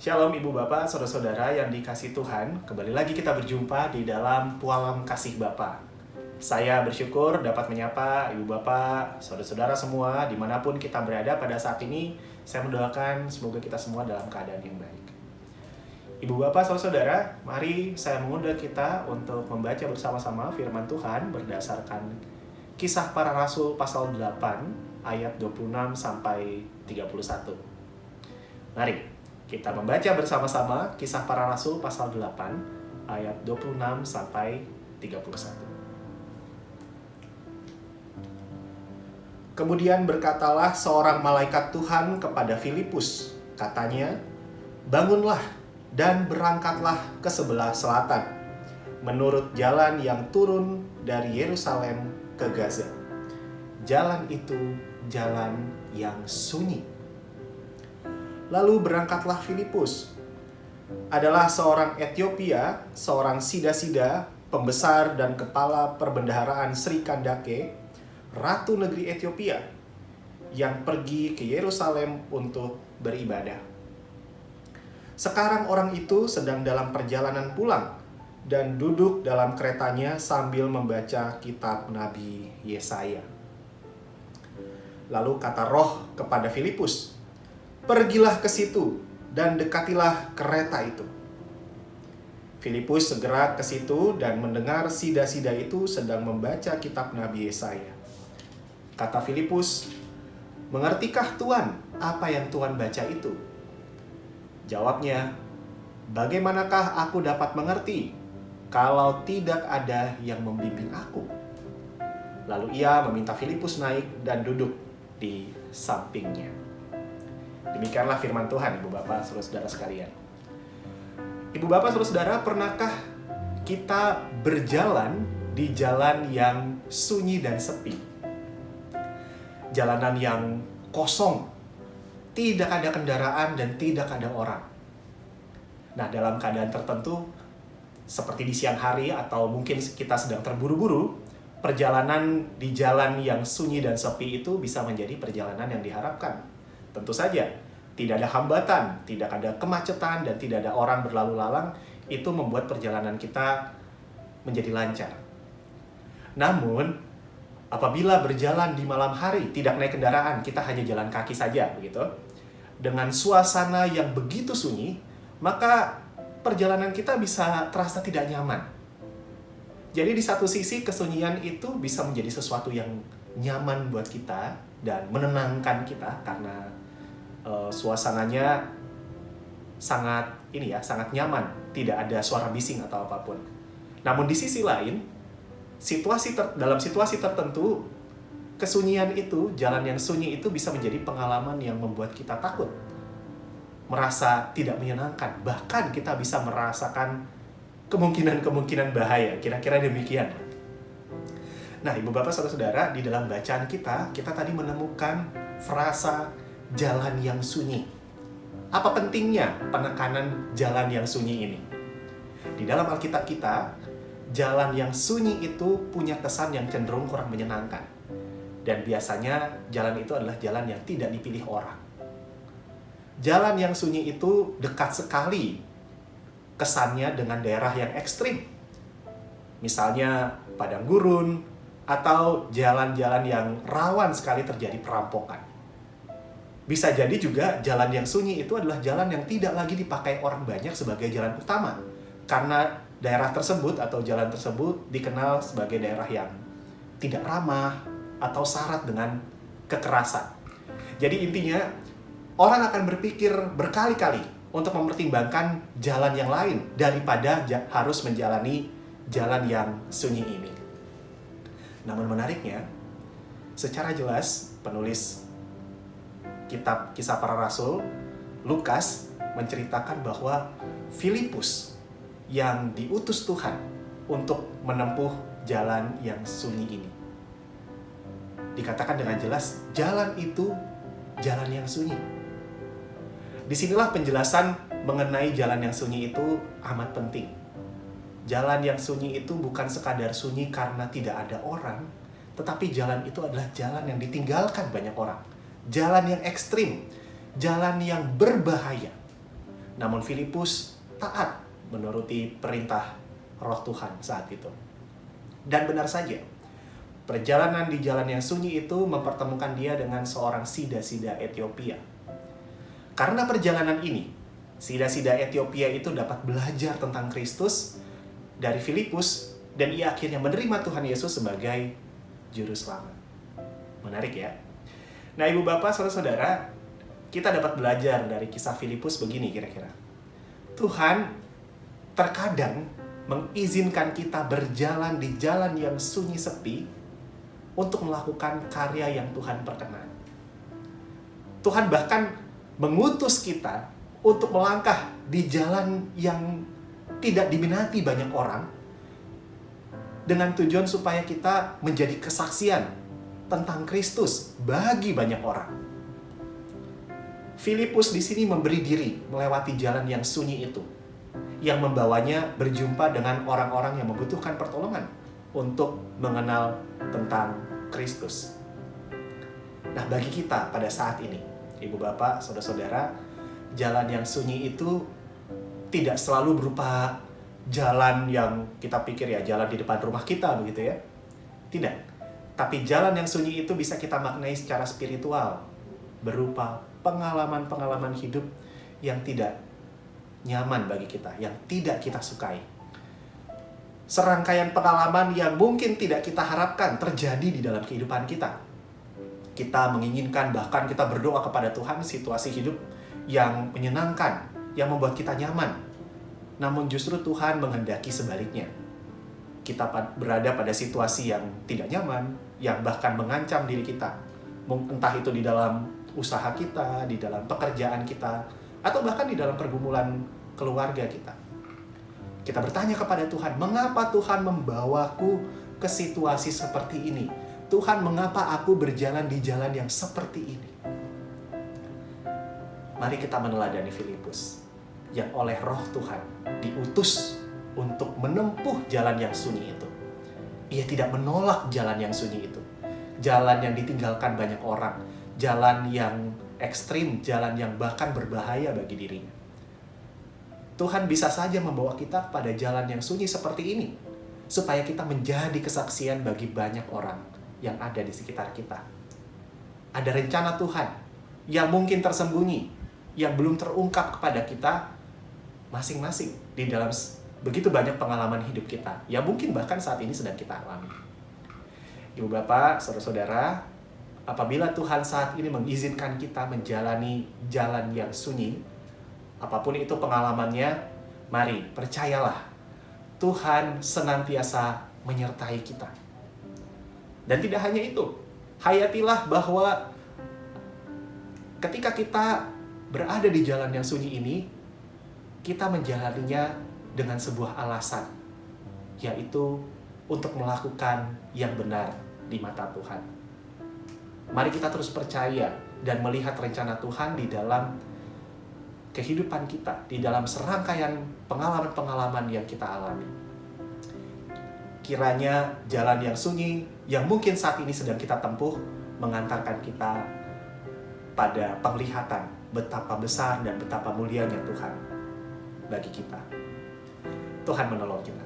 Shalom Ibu Bapak, Saudara-saudara yang dikasihi Tuhan. Kembali lagi kita berjumpa di dalam Pualam Kasih Bapa. Saya bersyukur dapat menyapa Ibu Bapak, Saudara-saudara semua dimanapun kita berada pada saat ini. Saya mendoakan semoga kita semua dalam keadaan yang baik. Ibu Bapak, Saudara-saudara, mari saya mengundang kita untuk membaca bersama-sama firman Tuhan berdasarkan Kisah Para Rasul pasal 8 ayat 26 sampai 31. Mari kita membaca bersama-sama Kisah Para Rasul pasal 8 ayat 26 sampai 31. Kemudian berkatalah seorang malaikat Tuhan kepada Filipus, katanya, "Bangunlah dan berangkatlah ke sebelah selatan, menurut jalan yang turun dari Yerusalem ke Gaza. Jalan itu jalan yang sunyi." Lalu berangkatlah Filipus. Adalah seorang Etiopia, seorang sida-sida, pembesar dan kepala perbendaharaan Sri Kandake, ratu negeri Etiopia, yang pergi ke Yerusalem untuk beribadah. Sekarang orang itu sedang dalam perjalanan pulang dan duduk dalam keretanya sambil membaca kitab Nabi Yesaya. Lalu kata Roh kepada Filipus, "Pergilah ke situ dan dekatilah kereta itu." Filipus segera ke situ dan mendengar sida-sida itu sedang membaca kitab Nabi Yesaya. Kata Filipus, "Mengertikah Tuan apa yang Tuan baca itu?" Jawabnya, "Bagaimanakah aku dapat mengerti kalau tidak ada yang membimbing aku?" Lalu ia meminta Filipus naik dan duduk di sampingnya. Demikianlah firman Tuhan, Ibu Bapak, Saudara-saudara sekalian. Ibu Bapak, Saudara-saudara, pernahkah kita berjalan di jalan yang sunyi dan sepi? Jalanan yang kosong, tidak ada kendaraan dan tidak ada orang. Nah, dalam keadaan tertentu, seperti di siang hari atau mungkin kita sedang terburu-buru, perjalanan di jalan yang sunyi dan sepi itu bisa menjadi perjalanan yang diharapkan. Tentu saja, tidak ada hambatan, tidak ada kemacetan, dan tidak ada orang berlalu lalang. Itu membuat perjalanan kita menjadi lancar. Namun, apabila berjalan di malam hari, tidak naik kendaraan, kita hanya jalan kaki saja, begitu. Dengan suasana yang begitu sunyi, maka perjalanan kita bisa terasa tidak nyaman. Jadi di satu sisi, kesunyian itu bisa menjadi sesuatu yang nyaman buat kita dan menenangkan kita karena suasananya sangat nyaman, tidak ada suara bising atau apapun. Namun di sisi lain, dalam situasi tertentu, kesunyian itu, jalan yang sunyi itu bisa menjadi pengalaman yang membuat kita takut, merasa tidak menyenangkan, bahkan kita bisa merasakan kemungkinan bahaya, kira-kira demikian. Nah, Ibu Bapak, Saudara-saudara, di dalam bacaan kita tadi menemukan frasa jalan yang sunyi. Apa pentingnya penekanan jalan yang sunyi ini? Di dalam Alkitab kita, jalan yang sunyi itu punya kesan yang cenderung kurang menyenangkan. Dan biasanya jalan itu adalah jalan yang tidak dipilih orang. Jalan yang sunyi itu dekat sekali kesannya dengan daerah yang ekstrim. Misalnya padang gurun, atau jalan-jalan yang rawan sekali terjadi perampokan. Bisa jadi juga jalan yang sunyi itu adalah jalan yang tidak lagi dipakai orang banyak sebagai jalan utama. Karena daerah tersebut atau jalan tersebut dikenal sebagai daerah yang tidak ramah atau syarat dengan kekerasan. Jadi intinya, orang akan berpikir berkali-kali untuk mempertimbangkan jalan yang lain daripada harus menjalani jalan yang sunyi ini. Namun menariknya, secara jelas penulis kitab Kisah Para Rasul, Lukas, menceritakan bahwa Filipus yang diutus Tuhan untuk menempuh jalan yang sunyi ini. Dikatakan dengan jelas, jalan itu jalan yang sunyi. Disinilah penjelasan mengenai jalan yang sunyi itu amat penting. Jalan yang sunyi itu bukan sekadar sunyi karena tidak ada orang, tetapi jalan itu adalah jalan yang ditinggalkan banyak orang. Jalan yang ekstrim, jalan yang berbahaya. Namun Filipus taat menuruti perintah Roh Tuhan saat itu. Dan benar saja, perjalanan di jalan yang sunyi itu mempertemukan dia dengan seorang sida-sida Ethiopia. Karena perjalanan ini, sida-sida Ethiopia itu dapat belajar tentang Kristus dari Filipus, dan ia akhirnya menerima Tuhan Yesus sebagai juru selamat. Menarik ya? Nah, ibu bapak, saudara-saudara, kita dapat belajar dari kisah Filipus begini kira-kira. Tuhan terkadang mengizinkan kita berjalan di jalan yang sunyi sepi untuk melakukan karya yang Tuhan perkenan. Tuhan bahkan mengutus kita untuk melangkah di jalan yang tidak diminati banyak orang, dengan tujuan supaya kita menjadi kesaksian tentang Kristus bagi banyak orang. Filipus di sini memberi diri melewati jalan yang sunyi itu, yang membawanya berjumpa dengan orang-orang yang membutuhkan pertolongan untuk mengenal tentang Kristus. Nah, bagi kita pada saat ini, ibu bapak, saudara-saudara, jalan yang sunyi itu tidak selalu berupa jalan yang kita pikir ya jalan di depan rumah kita begitu ya. Tidak. Tapi jalan yang sunyi itu bisa kita maknai secara spiritual, berupa pengalaman-pengalaman hidup yang tidak nyaman bagi kita, yang tidak kita sukai. Serangkaian pengalaman yang mungkin tidak kita harapkan terjadi di dalam kehidupan kita. Kita menginginkan, bahkan kita berdoa kepada Tuhan situasi hidup yang menyenangkan, yang membuat kita nyaman. Namun justru Tuhan menghendaki sebaliknya. Kita berada pada situasi yang tidak nyaman, yang bahkan mengancam diri kita. Entah itu di dalam usaha kita, di dalam pekerjaan kita, atau bahkan di dalam pergumulan keluarga kita. Kita bertanya kepada Tuhan, mengapa Tuhan membawaku ke situasi seperti ini? Tuhan, mengapa aku berjalan di jalan yang seperti ini? Mari kita meneladani Filipus, yang oleh Roh Tuhan diutus untuk menempuh jalan yang sunyi itu. Ia tidak menolak jalan yang sunyi itu. Jalan yang ditinggalkan banyak orang. Jalan yang ekstrim, jalan yang bahkan berbahaya bagi dirinya. Tuhan bisa saja membawa kita pada jalan yang sunyi seperti ini, supaya kita menjadi kesaksian bagi banyak orang yang ada di sekitar kita. Ada rencana Tuhan yang mungkin tersembunyi, yang belum terungkap kepada kita masing-masing di dalam begitu banyak pengalaman hidup kita, yang mungkin bahkan saat ini sedang kita alami. Ibu bapak, saudara-saudara, apabila Tuhan saat ini mengizinkan kita menjalani jalan yang sunyi, apapun itu pengalamannya, mari percayalah, Tuhan senantiasa menyertai kita. Dan tidak hanya itu, hayatilah bahwa ketika kita berada di jalan yang sunyi ini, kita menjalaninya dengan sebuah alasan, yaitu untuk melakukan yang benar di mata Tuhan. Mari kita terus percaya dan melihat rencana Tuhan di dalam kehidupan kita, di dalam serangkaian pengalaman-pengalaman yang kita alami. Kiranya jalan yang sunyi, yang mungkin saat ini sedang kita tempuh, mengantarkan kita pada penglihatan betapa besar dan betapa mulianya Tuhan bagi kita. Tuhan menolong kita.